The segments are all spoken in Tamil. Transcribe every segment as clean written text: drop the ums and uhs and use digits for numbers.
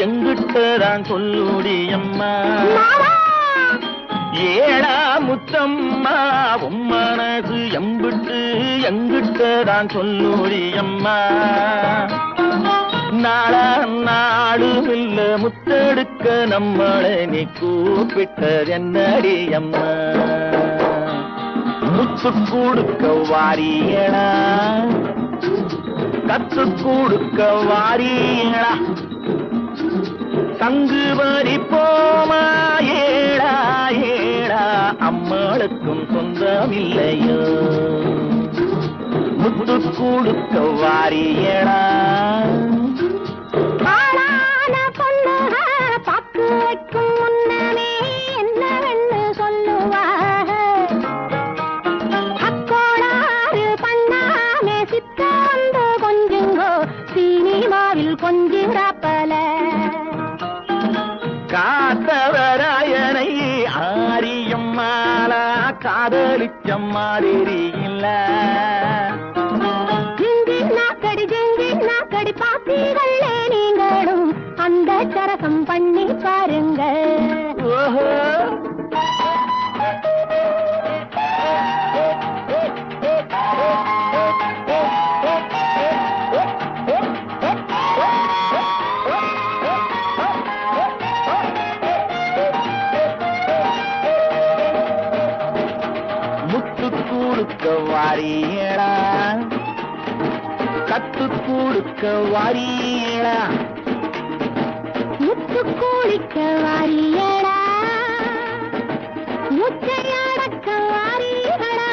எங்கிட்டதான் சொல்லுடி அம்மா ஏடா முத்தம்மா உன் மனசு எம்பிட்டு எங்கிட்டதான் சொல்லுடி அம்மா நாளா நாடும் இல்ல முத்தெடுக்க நம்மளை நீ கூப்பிட்டது என்னடி அம்மா முத்து கொடுக்க வாரியடா கத்து கொடுக்க வாரியடா சங்கு வரி போமா ஏடா ஏடா அம்மாளுக்கும் சொந்தமில்லையோ முத்து கொடுக்க வாரியடா பாக்கு வைக்கும் முன்னமே என்னவென்னு சொல்லுவாக அக்கோளாறு பண்ணாமே சித்த வந்து கொஞ்சுங்கோ சினிமாவில் கொஞ்சிராப்பல காத்தவராயனை ஆரியம்மாளா காதலிச்ச மாதிரி இல்ல நாக்கடி பாத்தீர்களே நீங்களும் அந்த சரசம் பண்ணி பாருங்க ஓஹோ வாரியடா கத்து கொடுக்க வாரியடா முத்து கூலிக்க வாரியடா முத்தையடக்க வாரியடா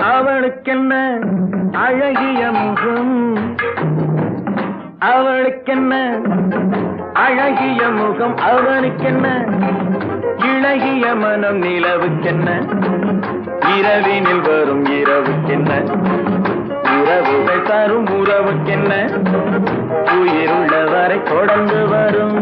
அவளுக்கென்ன அழகிய முகம் அவளுக்கென்ன அழகிய முகம் அவனுக்கென்ன இளகிய மனம் நிலவுக்கென்ன இரவினில் வரும் இரவுக்கென்ன உறவுகள் தரும் உறவுக்கென்ன உயிருள்ளவரை தொடர்ந்து வரும்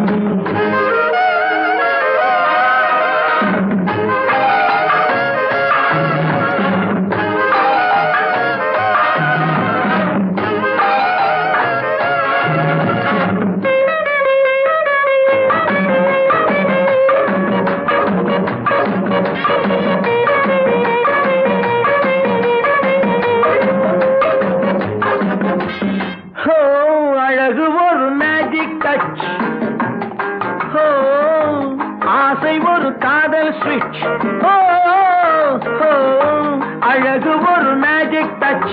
ஆசை ஒரு காதல் ஸ்விட்ச் அழகு ஒரு மேஜிக் டச்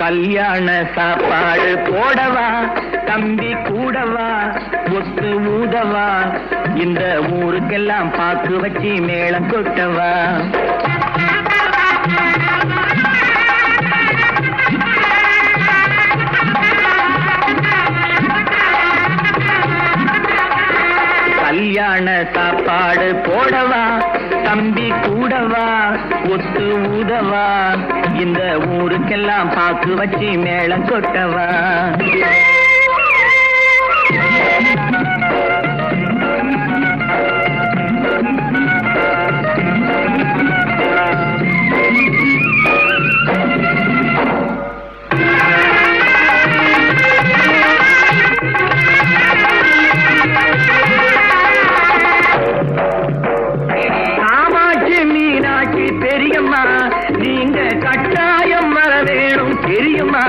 கல்யாண சாப்பாடு போடவா, தம்பி கூடவா, ஒத்து ஊதவா, இந்த ஊருக்கெல்லாம் பாக்கு வச்சு மேளம் கொட்டவா. கல்யாண சாப்பாடு போடவா, தம்பி கூடவா, ஒத்து ஊதவா, இந்த ஊருக்கெல்லாம் பாக்கு வச்சு மேளம் கொட்டவா. பெரியம்மா, நீங்க கட்டாயம் வர வேணும் தெரியுமா?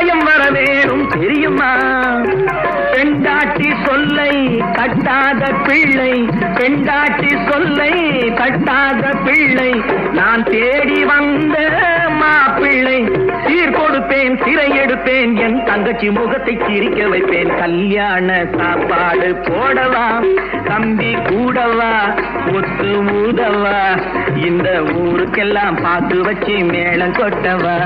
கட்டாயம் வர வேணும் தெரியுமா? பெண்டாட்டி சொல்லை கட்டாத பிள்ளை, பெண்டாட்டி சொல்லை கட்டாத பிள்ளை, நான் தேடி வந்த மாப்பிள்ளை. சீர் கொடுப்பேன், சிறை எடுப்பேன், என் தங்கச்சி முகத்தை சிரிக்க வைப்பேன். கல்யாண சாப்பாடு போடவா, தம்பி கூடவா, ஒத்து ஊதவா, இந்த ஊருக்கெல்லாம் பார்த்து வச்சு மேளம் கொட்டவா.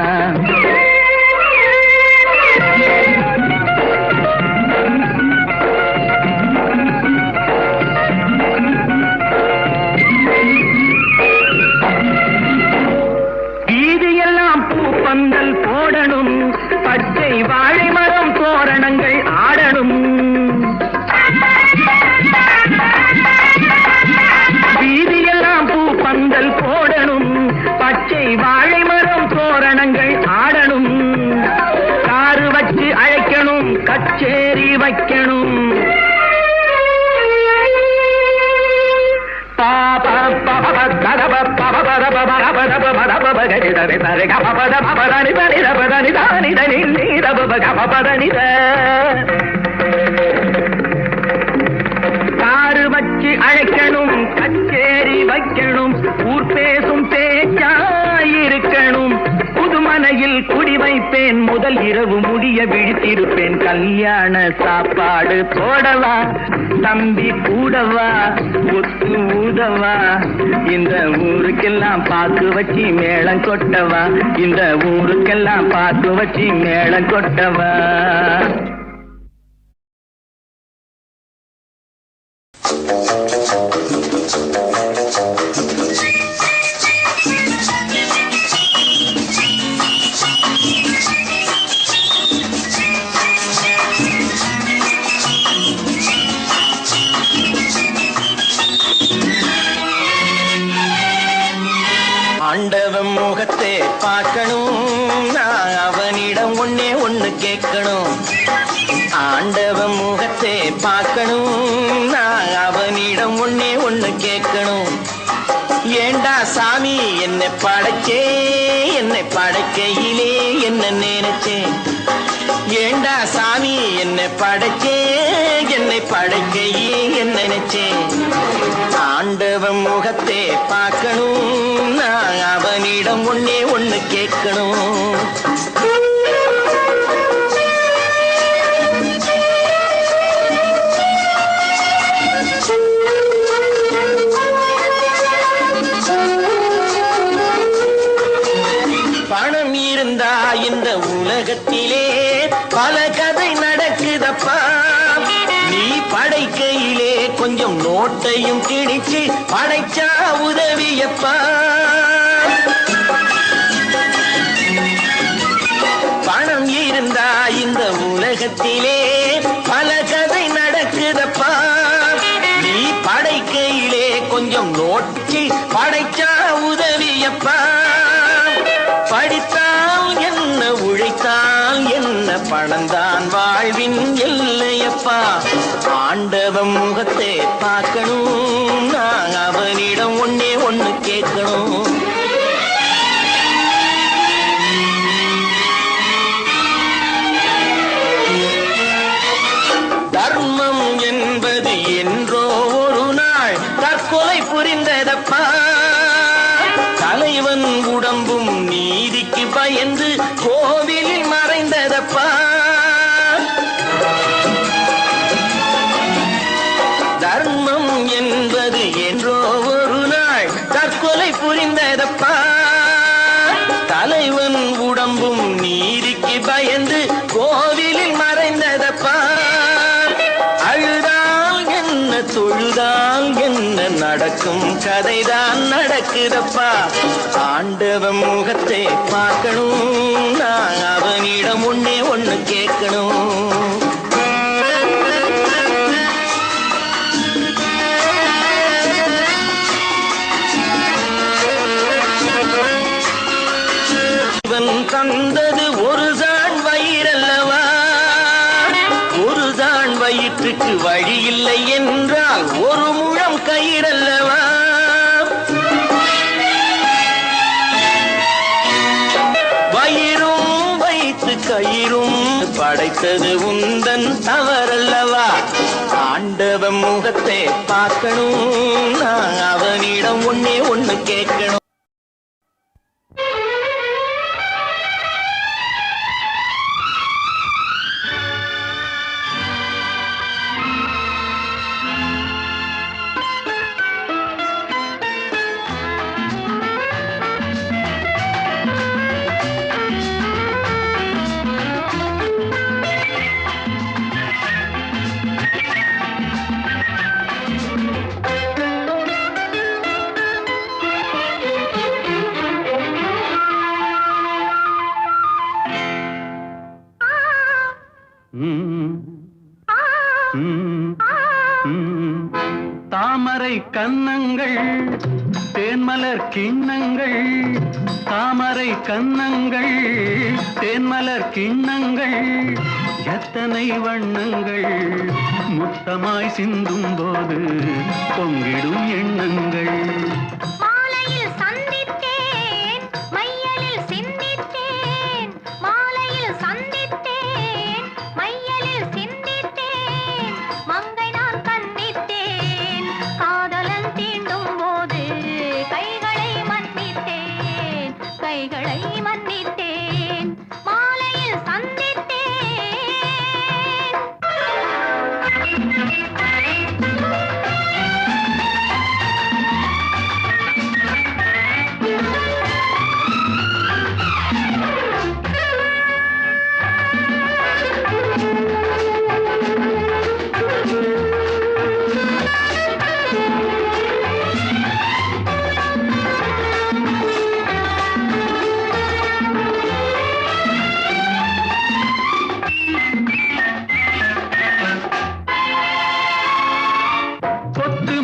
வீதியெல்லாம் பூப்பந்தல் போடணும், பச்சை வாழை மரம் தோரணங்கள் ஆடணும். வீதியெல்லாம் பூப்பந்தல் போடணும், பச்சை வாழை மரம் தோரணங்கள் ஆடணும். காரு வச்சு அழைக்கணும், கச்சேரி வைக்கணும். காரு வச்சு அழைக்கணும், கச்சேரி வைக்கணும். ஊர் பேசும் பேச்சாயிருக்கணும். புதுமனையில் குடி வைப்பேன், முதல் இரவு முடிய விழித்திருப்பேன். கல்யாண சாப்பாடு போடவா, தம்பி கூடவா, ஒத்து ஊதவா, இந்த ஊருக்கெல்லாம் பார்த்து வச்சு மேளம் கொட்டவா, இந்த ஊருக்கெல்லாம் பார்த்து வச்சு மேளம் கொட்டவா. ஆண்டவன் முகத்தை பார்க்கணும், நான் அவனிடம் ஒன்னே ஒண்ணு கேட்கணும். ஆண்டவன் முகத்தை பார்க்கணும், நான் அவனிடம் ஒன்னே ஒண்ணு கேட்கணும். ஏண்டா சாமி என்னை படைச்சே, என்னை படைக்கையிலே என்ன நினைச்சேன். ஏண்டா சாமி என்னை படைச்சே, என்னை படைக்கையே என்ன நினைச்சேன். ஆண்டவன் முகத்தை பார்க்கணும், நான் அவனிடம் ஒன்னே ஒண்ணு கேட்கணும். பணம் இருந்தா இந்த உலகத்திலே பல கதை நடக்குதப்பா. நீ படைக்கையிலே கொஞ்சம் நோட்டையும் கிழிச்சு படைச்சா உதவியப்பா. பணம் இருந்தா இந்த உலகத்திலே பல கதை நடக்குதப்பா. நீ படைக்கையிலே கொஞ்சம் நோட்டி படைச்சா உதவியப்பா. படித்தால் என்ன, உழைத்தால் என்ன, பணந்தான் வாழ்வின் எல்லையப்பா. ஆண்டவன் முகத்தை பார்க்கணும், நான் அவனிடம் ஒன்னே ஒண்ணு கேட்கணும். தர்மம் என்பது என்றோ ஒரு நாள் தற்கொலை புரிந்ததப்பா. தலைவன் உடம்பும் நீதிக்கு பயந்து கோவிலில் மறைந்ததப்பா. தர்மம் என்பது என்றோ ஒரு நாள் தற்கொலை புரிந்ததப்பா. தலைவன் உடம்பும் நீதிக்கு பயந்து கோவிலில் மறைந்ததப்பா. அழுதால் என்ன, தொழுதால் என்ன, நடக்கும் கதைதான் நடக்குதப்பா. ஆண்டவன் முகத்தை பார்க்கணும், நான் அவனிடம் ஒன்னே ஒண்ணு கேட்கணும். இவன் தந்தது ஒரு சான் வயிறல்லவா. ஒரு சான் வயிற்றுக்கு வழி இல்லை என்றால் ஒரு முழம் கயிறல்லவா. வயிறும் வைத்து கயிறும் வைத்தது உந்தன் தவறல்லவா? ஆண்டவன் முகத்தை பார்க்கணும், நான் அவனிடம் ஒன்னே ஒண்ணு கேட்கணும். தாமரை கன்னங்கள் தேன்மலர் கிண்ணங்கள், தாமரை கன்னங்கள் தேன்மலர் கிண்ணங்கள், எத்தனை வண்ணங்கள் முத்தமாய் சிந்தும் போது பொங்கிடும் எண்ணங்கள்.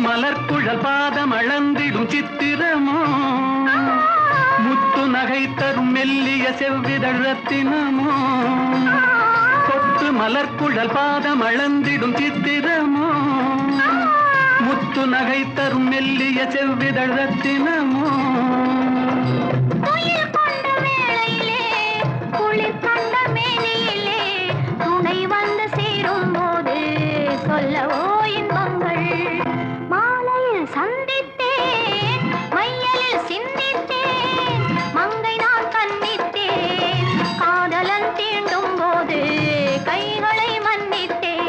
மலர்குழல் பாதம் அளந்திடும் சித்திரமோ, முத்து நகை தரும் மெல்லிய செவ்விதழ் ரத்தினமோ. கொத்து மலர்குழல் பாதம் அளந்திடும் சித்திரமோ, முத்து நகை தரும் மெல்லிய செவ்விதழ் ரத்தினமோ. துணை வந்து சேரும் போது சொல்லவோ இன்பங்கள். மாலையில் சந்தித்தேன், மையலில் சிந்தித்தேன், மங்கை நான் கண்ணித்தேன், காதலன் தீண்டும் போது கைகளை மன்னித்தேன்.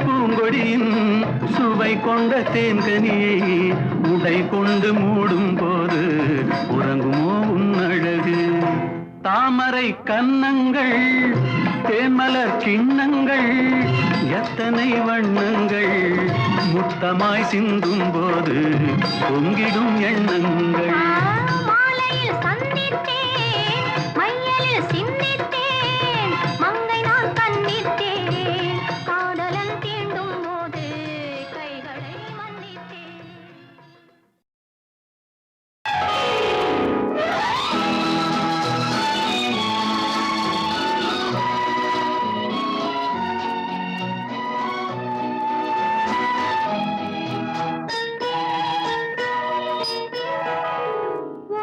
பூங்கொடியின் சுவை கொண்ட தேன்கனியை உடை கொண்டு மூடும் போது உறங்குமோ உன்னழகு. தாமரை கன்னங்கள் தேன்மலர் கிண்ணங்கள், எத்தனை வண்ணங்கள் முத்தமாய் சிந்தும் போது பொங்கிடும் எண்ணங்கள். மாலையில் சந்தித்தேன், மையலில் சிந்தித்தேன், மங்கை நான் கண்ணித்தேன், காதலன் தீண்டும் போது கைகளை மன்னித்தேன்.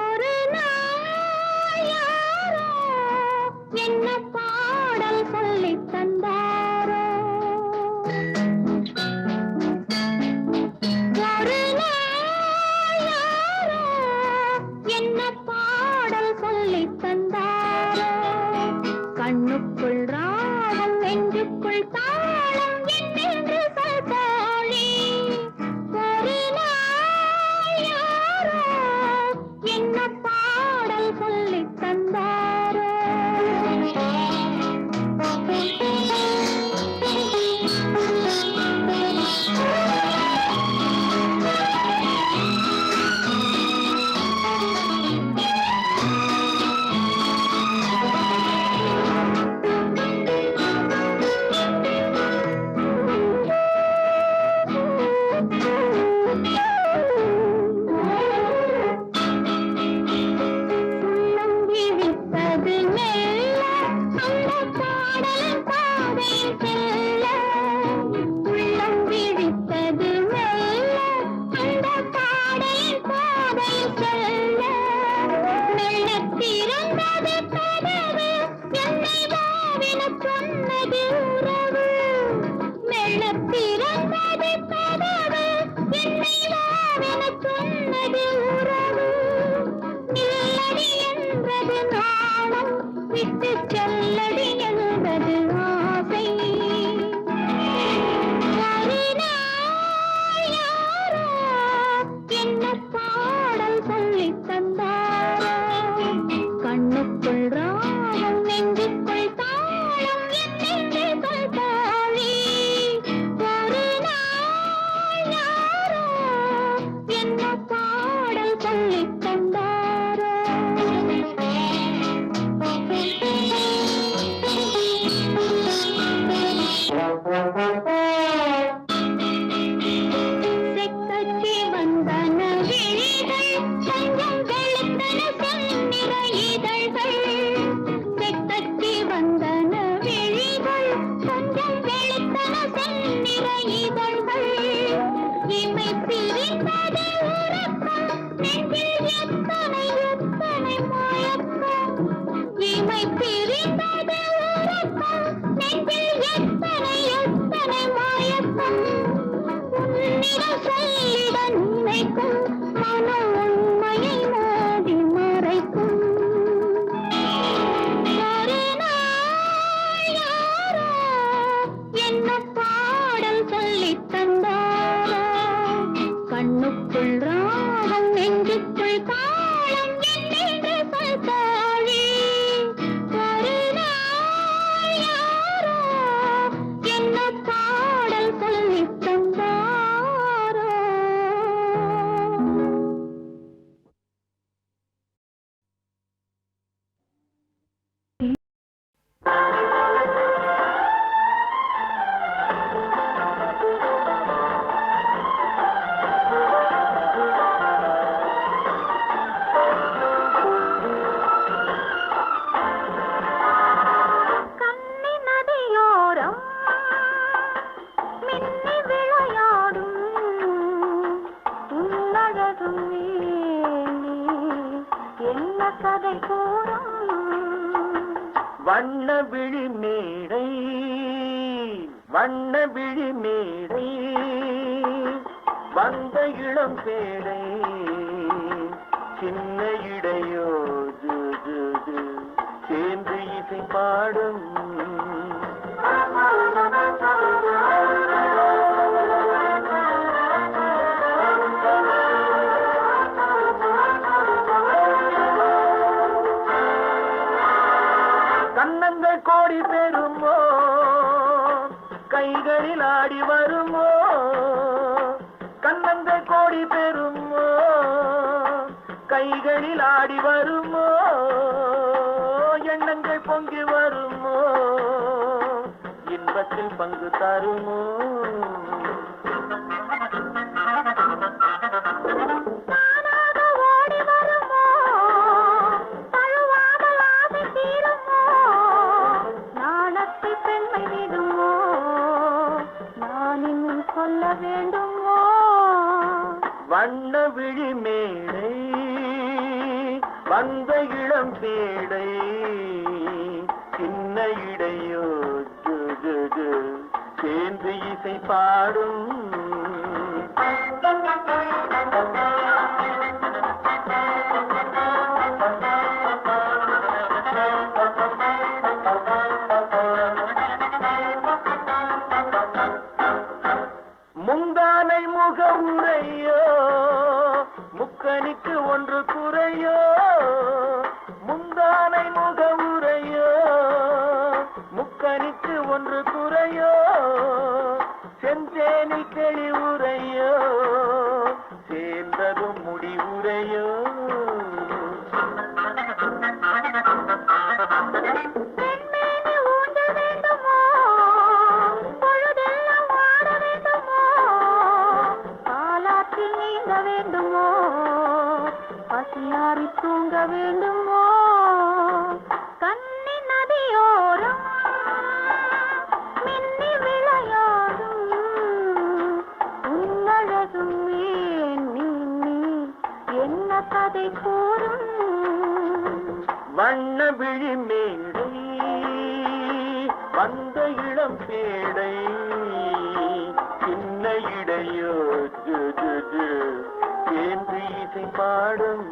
ஒரு நாள் யாரோ என்ன பாடல் சொல்லித் தந்தாரோ, ஒரு நாள் யாரோ என்ன பாடல் சொல்லித் தந்தாரோ. கண்ணுக்குள் ராகம் நெஞ்சுக்குள் தாளம் என்னென்று சொல் தோழி. ஒரு நாள் பாடல் பாதையில் செல்ல உள்ளம் விழித்தது மெல்ல அந்த பாடலின் பாதையில் செல்ல மெல்ல திறந்தது கதவு என்னை வாவென சொன்னது உறவு மெல்ல திறந்தது கதவு என்னை வாவென சொன்னது உறவு நில்லடி என்றது நாணம் விட்டு செல்லடி என்பது ஆசை ஒரு நாள் யாரோ என்ன பாடல் சொல்லித் தந்தாரோ கண்ணுக்குள் ராகம் நெஞ்சுக்குள் தாளம் என்னென்று சொல்தாளி ஒரு நாள் யாரோ என்ன பாடல் சொல்லித் தந்தாரோ செக்கச்சி வந்தன விழிகள் கொஞ்சம் வெளுத்தன செந்நிற இதழ்கள் செக்கச்சி வந்தன விழிகள் கொஞ்சம் வெளுத்தன செந்நிற இதழ்கள் இமை பிரிந்தது உறக்கம் நெஞ்சில் எத்தனை எத்தனை மயக்கம் இமை பிரிந்தது உறக்கம் நெஞ்சில் எத்தனை எத்தனை மயக்கம் உன்னிடம் சொல்லிட நினைக்கும் மனம் உண்மையை மோதி மறைக்கும் ஒரு நாள் யாரோ என்ன பாடல் சொல்லித் தந்தாரோ கண்ணுக்குள் ராகம் நெஞ்சுக்குள் தாளம் என்னென்று சொல்தாளி ஒரு நாள் யாரோ என்ன பாடல் சொல்லித் தந்தாரோ கன்னி நதியோரம் மின்னி விளையாடும் உன்னழகும் நீ என்ன கதை கூறும் வண்ண விழி மேடை வண்ண விழி மேடை வந்த இளம் பேடை சின்ன இடையோ ஜு, ஜு, ஜு, சேர்ந்து இசை பாடும் கண்ணங்கள் கோடி பெறுமோ கைகளில் ஆடி வருமோ கண்ணங்கள் கோடி பெறுமோ கைகளில் ஆடி வருமோ எண்ணங்கள் பொங்கி வருமோ இன்பத்தில் பங்கு தருமோ தானாக ஓடி வருமோ தழுவாமல் ஆசை தீருமோ நாணத்தை பெண்மை விடுமோ நான் இன்னும் சொல்ல வேண்டுமோ வண்ண விழி மேடை வந்த இளம் பேடை சின்ன இடையோ ஜு, ஜு, ஜு, சேர்ந்து இசை பாடும் முந்தானை முக உரையோ முக்கனிக்கு ஒன்று குறையோ முந்தானை முக உரையோ முக்கனிக்கு ஒன்று குறையோ செந்தேனில் தெளிவுரையோ சேர்ந்ததும் முடிவுரையோ பெண்மேனி ஊஞ்ச வேண்டுமோ பொழுதெல்லாம் ஆட வேண்டுமோ காலாற்றில் நீந்த வேண்டுமோ பசியாறி தூங்க வேண்டுமோ கன்னி நதியோரம் அந்த இளம் பேடை சின்ன இடையோ சேர்ந்து இசை பாடும்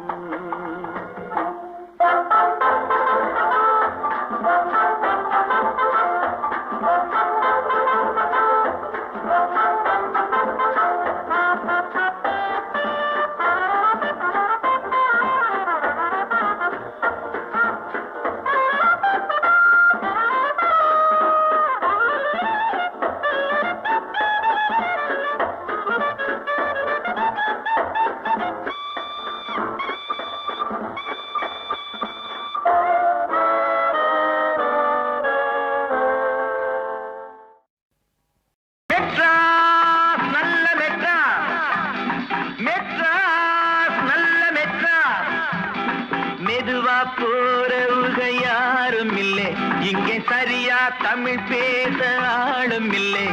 தமிழ் பேச ஆளும் இல்லை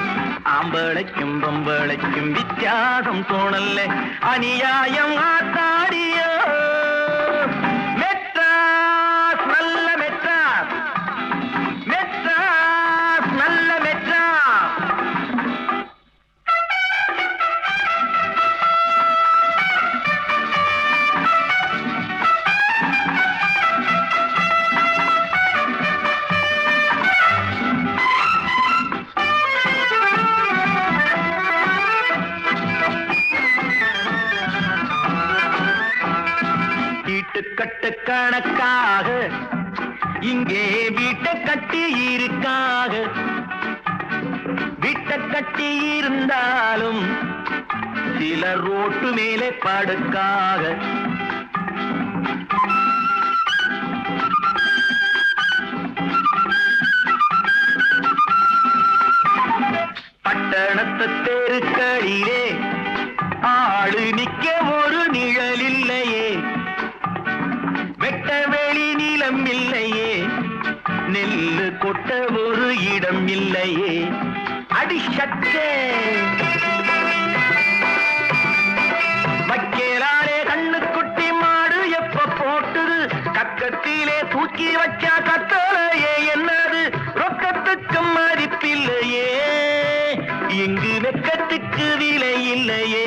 ஆம்பளைக்கும் பொம்பளைக்கும் வித்தியாசம் தோணல்ல அநியாயம் ஆத்தாடியோ மெட்ராஸ் நல்ல மெட்ராஸ் மெட்ராஸ் நல்ல மெட்ராஸ் கட்டு கணக்காக இங்கே வீட்டை கட்டி இருக்காக வீட்டை கட்டி இருந்தாலும் சில ரோட்டு மேலே படுக்காக பட்டணத்து தெருக்களிலே ஆளு நிக்க ஒரு நிழல் இல்லையே வெட்ட வெளி நிலம் இல்லையே நெல்லு கொட்ட ஒரு இடம் இல்லையே அடிச்சட்டே வைக்கலாலே கண்ணு குட்டி மாடு எப்ப போட்டுது கக்கத்திலே தூக்கி வச்சா கத்தலையே என்னது ரொக்கத்துக்கு மதிப்பில்லையே இங்கு வெக்கத்துக்கு விலை இல்லையே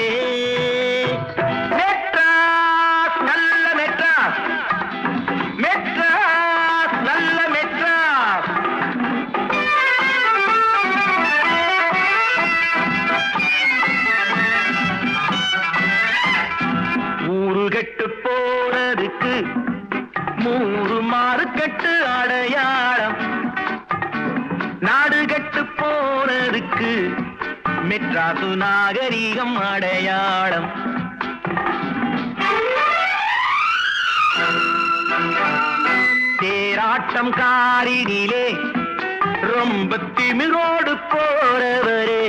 கட்டு அடையாளம் நாடு கட்டு போனதுக்கு மெட்ராசு நாகரீகம் அடையாளம் தேராட்டம் காரினிலே ரொம்ப திமிரோடு போறவரே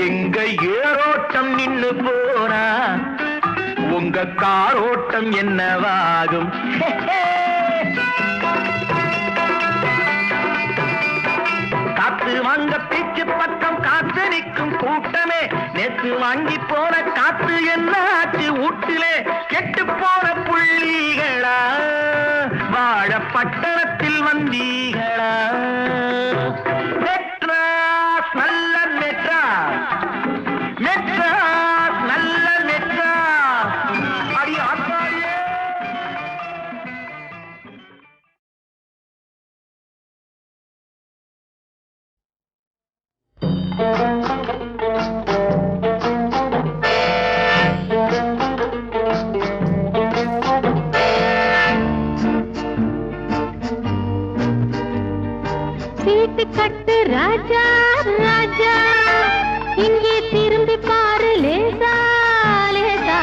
எங்க ஏரோட்டம் நின்னு போனா உங்க காரோட்டம் என்னவாகும் காத்து வாங்க பேச்சு பக்கம் காத்து நிற்கும் கூட்டமே நேற்று வாங்கி போன காத்து என்ன ஆச்சு வீட்டிலே கெட்டு போன புள்ளிகளா வாழ பட்டணத்தில் வந்தீங்களா மெட்ராஸ் நல்ல மெட்ராஸ் மெட்ராஸ் நல்ல மெட்ராஸ் அடி ஆத்தாடியே சீட்டு கட்டு ராஜா ராஜா இங்கே திரும்பி பாரு லேசா லேசா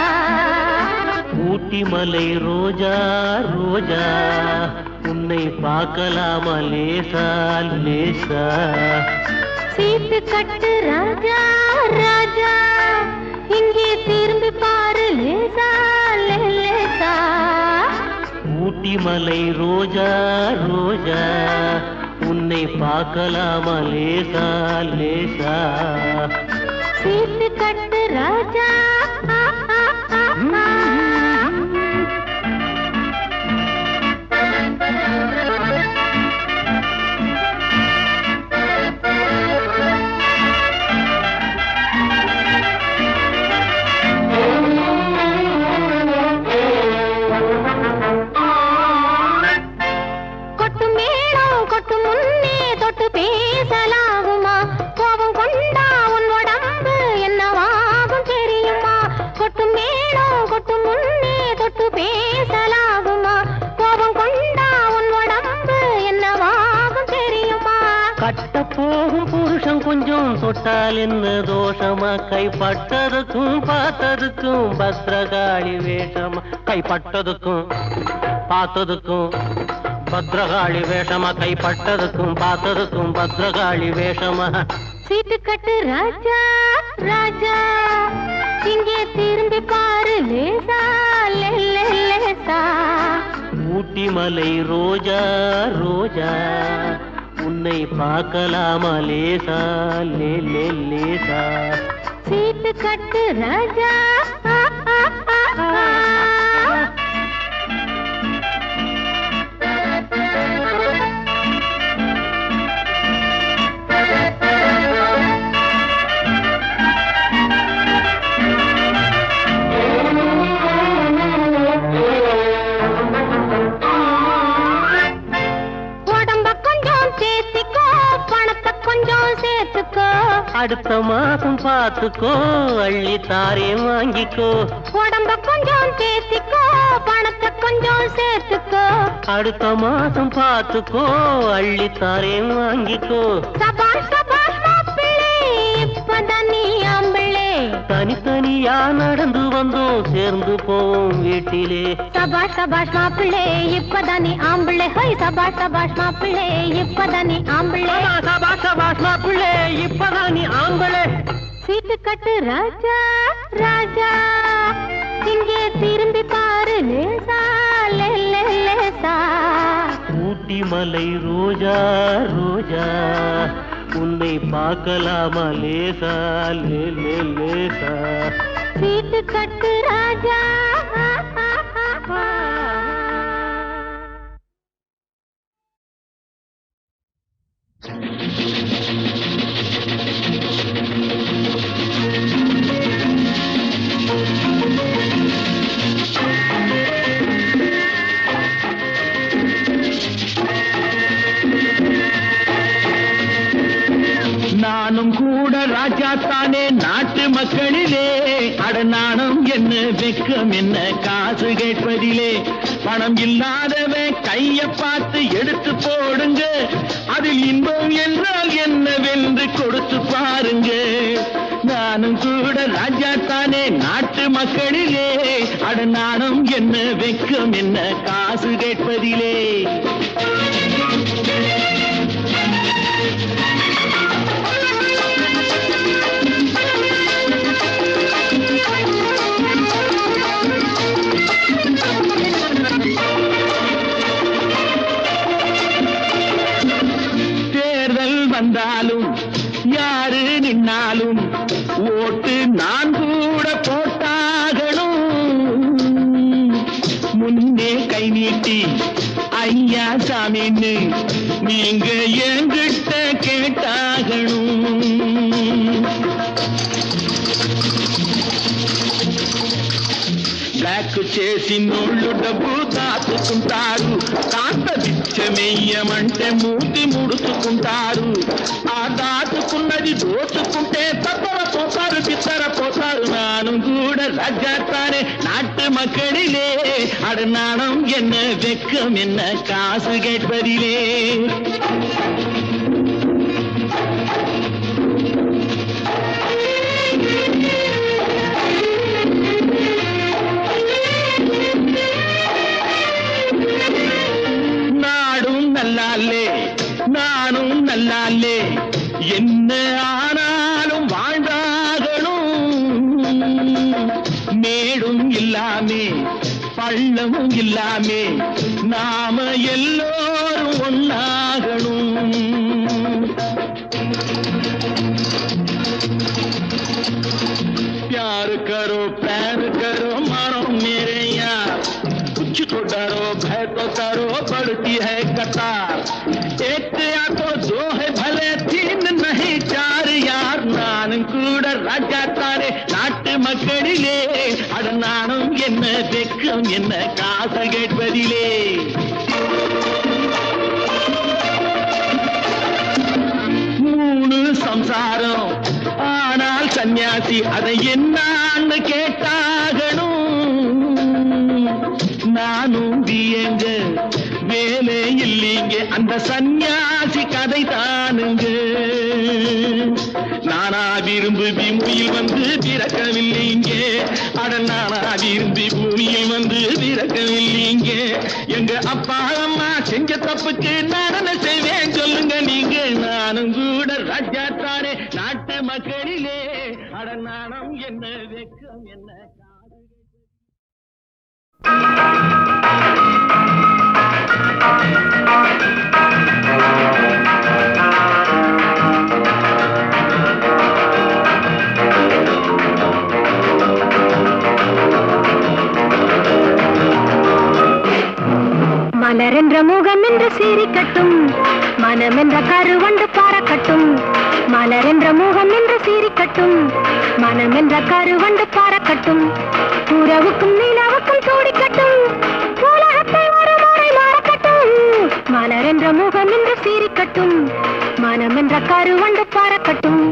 ஊட்டி மலை ரோஜா ரோஜா உன்னை பார்க்கலாமா லேசா லேசா சீட்டு கட்டு ராஜா ராஜா இங்கே திரும்பி பாரு லேசா லேசா ஊட்டி மலை ரோஜா ரோஜா உன்னை பார்க்கலாமா லேசா லேசா சீட்டு கட்டு ராஜா கட்ட போகும் புருஷன் கொஞ்சம் தொட்டால் என்ன தோஷமா? கைப்பட்டதுக்கும் பார்த்ததுக்கும் பத்ரகாளி வேஷமா? கைப்பட்டதுக்கும் பார்த்ததுக்கும் பத்ரகாளி வேஷமா? கைப்பட்டதுக்கும் பார்த்ததுக்கும் பத்ரகாளி வேஷமா? சீட்டு கட்டு ராஜா ராஜா, இங்கே திரும்பி பாரு லேசா லேசா. ஊட்டி மலை ரோஜா ரோஜா, உன்னை பார்க்கலாமா லேசா லேசா. சீட்டு கட்டு ராஜா அடுத்த மாசம் பார்த்துக்கோ, அள்ளி தாரே வாங்கிக்கோ. உடம்ப கொஞ்சம் தேத்திக்கோ, பணத்தை கொஞ்சம் சேர்த்துக்கோ. அடுத்த மாசம் பார்த்துக்கோ, அள்ளி தாரே வாங்கிக்கோ. சபாஷ் சபாஷ் மாப்பிள்ளை, இப்பதான் நீ ஆம்பிள்ளை. தனித்தனியா நடந்து வந்தோம், சேர்ந்து போவோம் வீட்டிலே. சபாஷ் சபாஷ் மாப்பிள்ளை, இப்பதான் நீ ஆம்பிள்ளை. ஹோய் சபாஷ் சபாஷ் மாப்பிள்ளை, இப்பதான் நீ ஆம்பிள்ளை. சபாஷ் சபாஷ் மாப்பிள்ளை, இப்பதான் நீ ஆம்பிள்ளை. சீட்டு கட்டு ராஜா ராஜா, இங்கே திரும்பி பாரு லேசா லேசா. ஊட்டி மலை ரோஜா ரோஜா, உன்னை பார்க்கலாமா லேசா லேசா. சீட்டு கட்டு ராஜா. நானும் கூட ராஜா தானே நாட்டு மக்களிலே. அடநாணம் என்ன வெக்கம் என்ன காசு கேட்பதிலே. பணம் இல்லாதவன் கைய பார்த்து எடுத்து போடுங்க, அதில் இன்பம் என்றால் என்னவென்று கொடுத்து பாருங்க. நானும் கூட ராஜா தானே நாட்டு மக்களிலே. அடநாணம் என்ன வெக்கம் என்ன காசு கேட்பதிலே. வந்தாலும் யாரு நின்னாலும் ஓட்டு நான் கூட போட்டாகணும். முன்னே கை நீட்டி ஐயா சாமின்னு நீங்க என்கிட்ட கேட்டாகணும். బ్లాక్ చేసి నోళ్ళు డబ్బు దాచుకుంటారు. కాస్త బిచ్చమెయ్యమంటే మూతి ముడుచుకుంటారు. ఆ దాచుకున్నది దోచుకుంటే తప్పర పోతారు బిత్తర పోతారు. నాను కూడా రాజాத்தானே நாட்டு மக்களிலே. அடநாணம் என்ன வெக்கம் என்ன காசு கேட்பதிலே. நானும் நல்லாலே என்ன ஆனாலும் வாழ்ந்தாகணும். மேடும் இல்லாமே பள்ளமும் இல்லாமே நாம எல்லோரும் ஒன்னாகணும். प्यार करो प्यार करो मानो मेरे यार. कुछ तो डरो भय तो करो बढ़ती है कतार. एक या तो दो है भले तीन नहीं चार यार. நானும் கூட ராஜா தானே நாட்டு மக்களிலே. அடநாணம் என்ன வெக்கம் என்ன காசு கேட்பதிலே. மூணு சம்சாரம் ஆனால் சன்னியாசி அதை என்னான்னு கேட்டாகணும். நானும் எங்க வேலை இல்லைங்க அந்த சன்னியாசி அதை தானுங்க. நானா விரும்பி பூமியில் வந்து பிறக்கவில்லைங்க. அட நானா விரும்பி பூமியில் வந்து பிறக்கவில்லைங்க. எங்க அப்பா அம்மா செஞ்ச தப்புக்கு நான் என்ன செய்வேன் சொல்லுங்க நீங்க. நானும் கூட ராஜா தானே நாட்டு மக்களிலே. அட நாணம் என்ன வெக்கம் என்ன மலரென்ற முகம் என்று சீரிக்கட்டும், மனமென்ற கருவண்டு பாரக்கட்டும். மலரென்ற முகம் என்று சீரிக்கட்டும், மனமென்ற கருவண்டு பாரக்கட்டும். உறவுக்கும் நிலவுக்கும் சூடிக்கட்டும், உலகத்தை ஒரு முறை மாறக்கட்டும். மலரென்ற முகம் என்று சீரிக்கட்டும், மனமென்ற கருவண்டு பாரக்கட்டும்.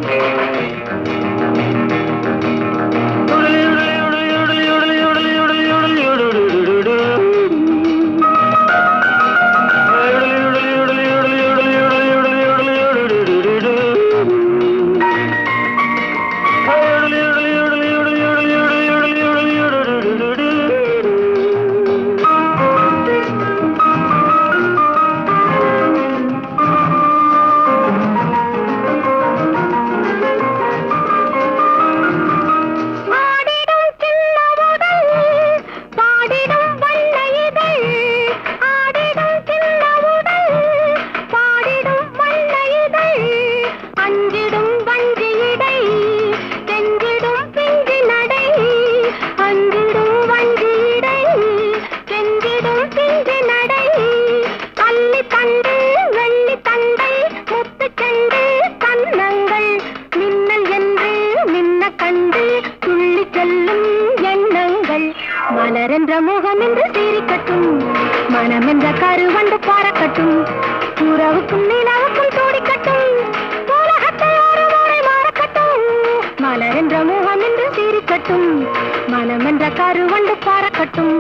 மலரென்ற முகம் என்று சீரிக்கட்டும், மனமென்ற கருவண்டு பாரக்கட்டும். உறவுக்கும் நிலவுக்கும் சூடிக்கட்டும், உலகத்தை ஒரு முறை மாறக்கட்டும். மலரென்ற முகம் என்று சீரிக்கட்டும், மனமென்ற கருவண்டு பாரக்கட்டும்.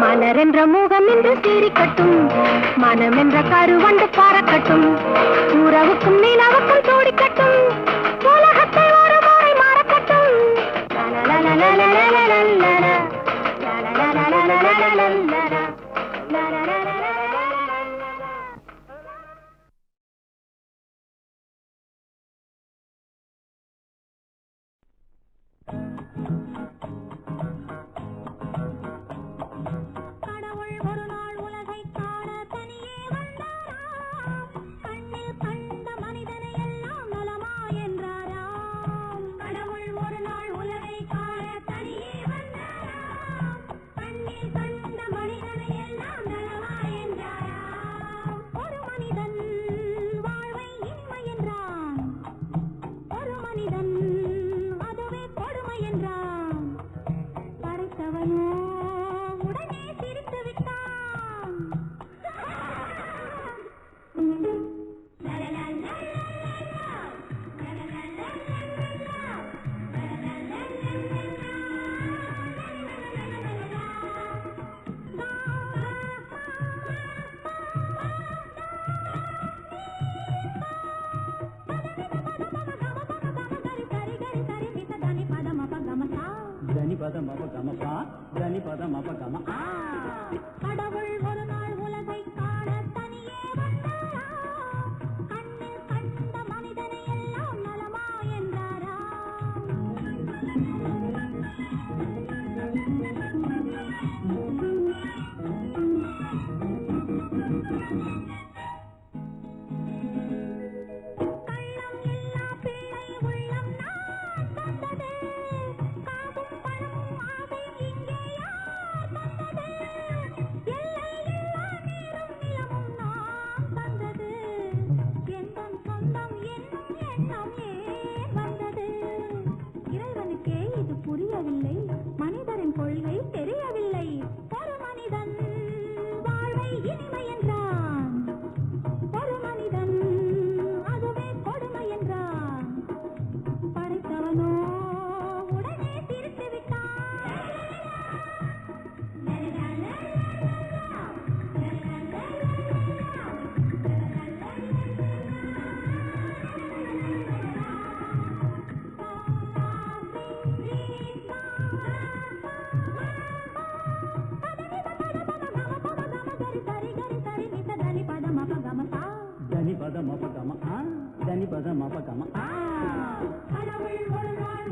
மலரென்ற முகம் என்று சீரிக்கட்டும், மனமென்ற கருவண்டு பாரக்கட்டும். உறவுக்கும் நிலவுக்கும் சூடிக்கட்டும், உலகத்தை ஒரு முறை மாறக்கட்டும். மனிதனை எல்லாம் நலமாய மப கமபா தனி பத மப கம. கடவுள் ஒரு நாள் உலகை காண தனியே வந்தாரா, கண்ணில் கண்ட மனிதனை எல்லாம் நலமா என்றாரா. கள்ளம் இல்லா பிள்ளை உள்ளம் நான் தந்தது, காசும் பணமும் ஆசை இங்கே யார் தந்தது, எல்லை இல்லா நீரும் நிலமும் நான் தந்தது, எந்தன் சொந்தம் என்னும் எண்ணம் ஏன் வந்தது. இறைவனுக்கே இது புரியவில்லை, மனிதரின் கொள்கை தெரியவில்லை. ஒரு மனிதன் வாழ்வை இனிமை என்றான், ஒரு மனிதன் அதுவே கொடுமை என்றான். படைத்தவனோ உடனே திருத்தி விட்டான். தனி பத மப கம. தனி பத மப கம. கடவுள் ஒரு நாள்